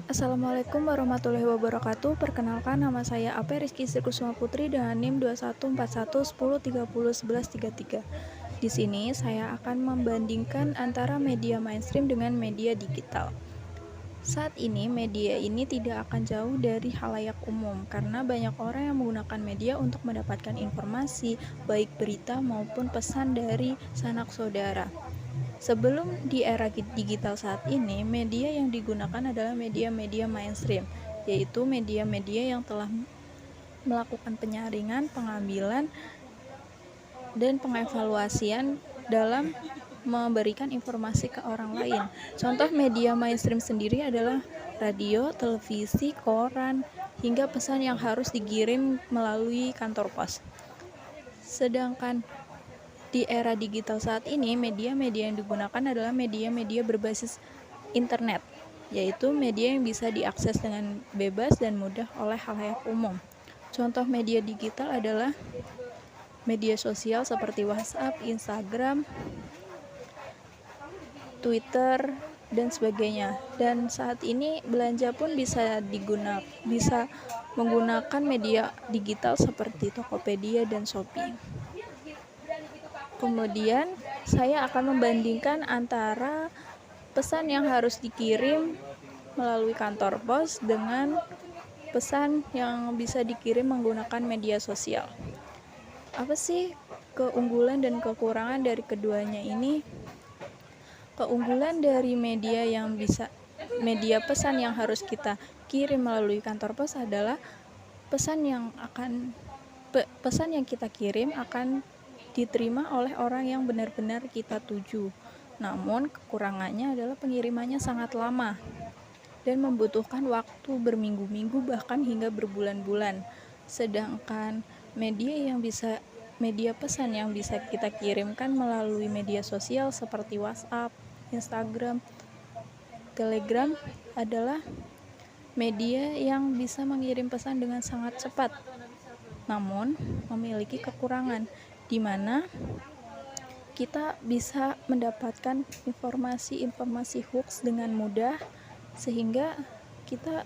Assalamualaikum warahmatullahi wabarakatuh. Perkenalkan, nama saya Ape Rizky Srikusuma Putri dengan NIM 214110301133. Di sini saya akan membandingkan antara media mainstream dengan media digital. Saat ini media ini tidak akan jauh dari halayak umum karena banyak orang yang menggunakan media untuk mendapatkan informasi, baik berita maupun pesan dari sanak saudara. Sebelum di era digital saat ini, media yang digunakan adalah media-media mainstream, yaitu media-media yang telah melakukan penyaringan, pengambilan, dan pengevaluasian dalam memberikan informasi ke orang lain. Contoh media mainstream sendiri adalah radio, televisi, koran, hingga pesan yang harus dikirim melalui kantor pos. Sedangkan di era digital saat ini, media-media yang digunakan adalah media-media berbasis internet, yaitu media yang bisa diakses dengan bebas dan mudah oleh khalayak umum. Contoh media digital adalah media sosial seperti WhatsApp, Instagram, Twitter, dan sebagainya. Dan saat ini belanja pun bisa menggunakan media digital seperti Tokopedia dan Shopee. Kemudian saya akan membandingkan antara pesan yang harus dikirim melalui kantor pos dengan pesan yang bisa dikirim menggunakan media sosial. Apa sih keunggulan dan kekurangan dari keduanya ini? Keunggulan dari media pesan yang harus kita kirim melalui kantor pos adalah pesan yang kita kirim akan diterima oleh orang yang benar-benar kita tuju. Namun kekurangannya adalah pengirimannya sangat lama dan membutuhkan waktu berminggu-minggu bahkan hingga berbulan-bulan. Sedangkan media pesan yang bisa kita kirimkan melalui media sosial seperti WhatsApp, Instagram, Telegram adalah media yang bisa mengirim pesan dengan sangat cepat, namun memiliki kekurangan di mana kita bisa mendapatkan informasi hoax dengan mudah, sehingga kita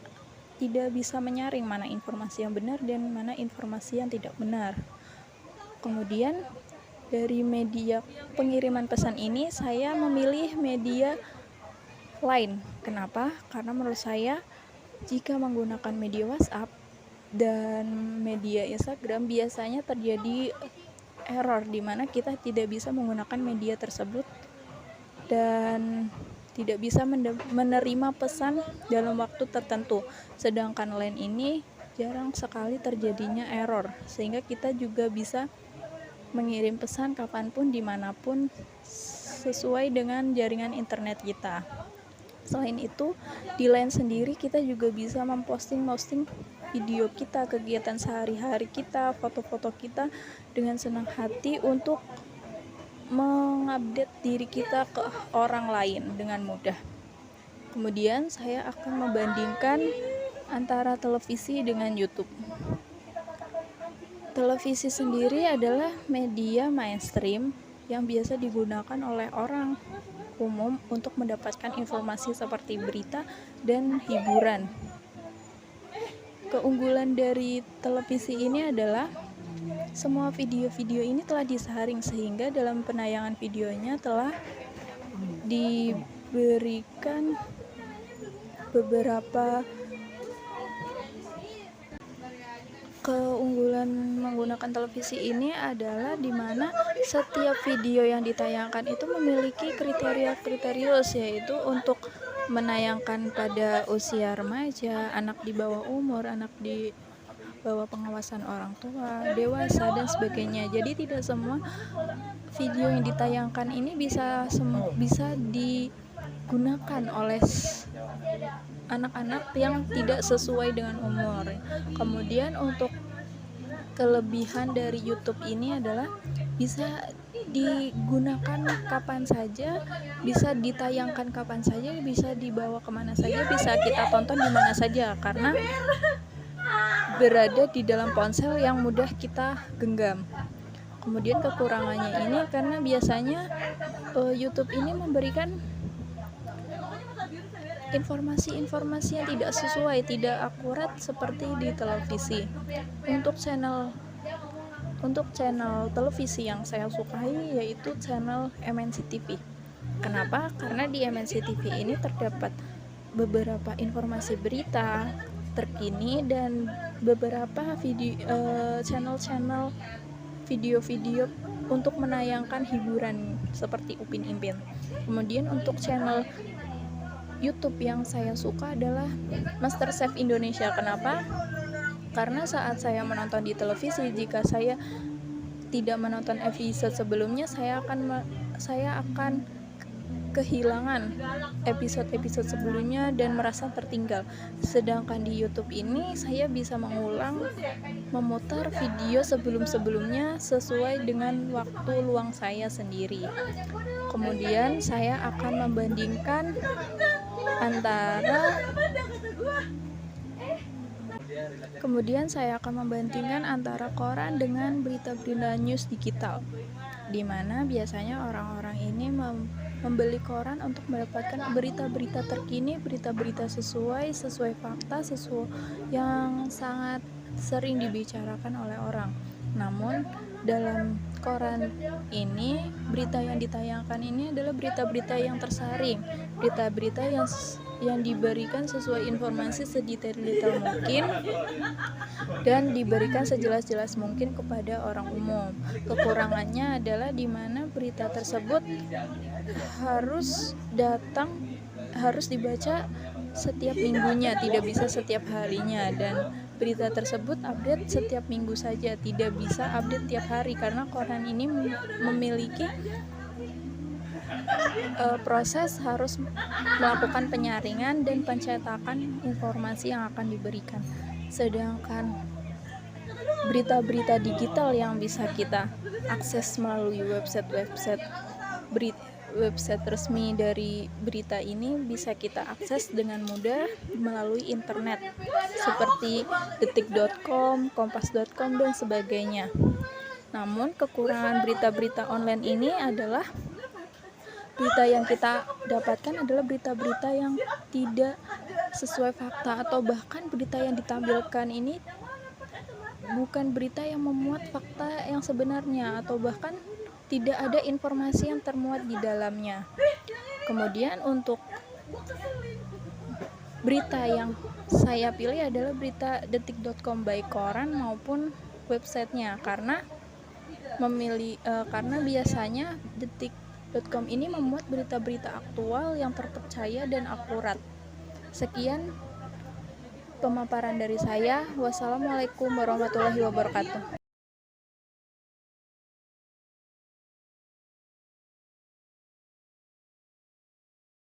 tidak bisa menyaring mana informasi yang benar dan mana informasi yang tidak benar. Kemudian dari media pengiriman pesan ini saya memilih media lain. Kenapa? Karena menurut saya jika menggunakan media WhatsApp dan media Instagram biasanya terjadi error di mana kita tidak bisa menggunakan media tersebut dan tidak bisa menerima pesan dalam waktu tertentu. Sedangkan lain ini jarang sekali terjadinya error, sehingga kita juga bisa mengirim pesan kapanpun dimanapun sesuai dengan jaringan internet kita. Selain itu, di Line sendiri kita juga bisa memposting video kita, kegiatan sehari-hari kita, foto-foto kita dengan senang hati untuk mengupdate diri kita ke orang lain dengan mudah. Kemudian saya akan membandingkan antara televisi dengan YouTube. Televisi sendiri adalah media mainstream yang biasa digunakan oleh orang umum untuk mendapatkan informasi seperti berita dan hiburan. Keunggulan dari televisi ini adalah semua video-video ini telah disaring, sehingga dalam penayangan videonya telah diberikan beberapa keunggulan menggunakan televisi ini adalah di mana setiap video yang ditayangkan itu memiliki kriteria, yaitu untuk menayangkan pada usia remaja, anak di bawah umur, anak di bawah pengawasan orang tua, dewasa, dan sebagainya. Jadi tidak semua video yang ditayangkan ini bisa digunakan oleh anak-anak yang tidak sesuai dengan umur. Kemudian untuk kelebihan dari YouTube ini adalah bisa digunakan kapan saja, bisa ditayangkan kapan saja, bisa dibawa kemana saja, bisa kita tonton di mana saja karena berada di dalam ponsel yang mudah kita genggam. Kemudian kekurangannya ini karena biasanya YouTube ini memberikan informasi-informasi yang tidak sesuai, tidak akurat seperti di televisi. Untuk channel televisi yang saya sukai yaitu channel MNC TV. Kenapa? Karena di MNC TV ini terdapat beberapa informasi berita terkini dan beberapa channel-channel video-video untuk menayangkan hiburan seperti Upin Ipin. Kemudian untuk channel YouTube yang saya suka adalah MasterChef Indonesia. Kenapa? Karena saat saya menonton di televisi, jika saya tidak menonton episode sebelumnya, saya akan kehilangan episode-episode sebelumnya dan merasa tertinggal. Sedangkan di YouTube ini saya bisa memutar video sebelum-sebelumnya sesuai dengan waktu luang saya sendiri. Kemudian saya akan membandingkan antara koran dengan berita-berita news digital, di mana biasanya orang-orang ini membeli koran untuk mendapatkan berita-berita terkini, berita-berita sesuai fakta, yang sangat sering dibicarakan oleh orang. Namun dalam koran ini, berita yang ditayangkan ini adalah berita-berita yang tersaring, berita-berita yang diberikan sesuai informasi sedetail-detail mungkin dan diberikan sejelas-jelas mungkin kepada orang umum. Kekurangannya adalah di mana berita tersebut harus dibaca setiap minggunya, tidak bisa setiap harinya, dan berita tersebut update setiap minggu saja, tidak bisa update tiap hari karena koran ini memiliki proses harus melakukan penyaringan dan pencetakan informasi yang akan diberikan. Sedangkan berita-berita digital yang bisa kita akses melalui website resmi dari berita ini bisa kita akses dengan mudah melalui internet seperti detik.com, kompas.com dan sebagainya. Namun kekurangan berita-berita online ini adalah berita yang kita dapatkan adalah berita-berita yang tidak sesuai fakta, atau bahkan berita yang ditampilkan ini bukan berita yang memuat fakta yang sebenarnya, atau bahkan tidak ada informasi yang termuat di dalamnya. Kemudian untuk berita yang saya pilih adalah berita detik.com, baik koran maupun websitenya, karena biasanya detik.com ini memuat berita-berita aktual yang terpercaya dan akurat. Sekian pemaparan dari saya. Wassalamualaikum warahmatullahi wabarakatuh.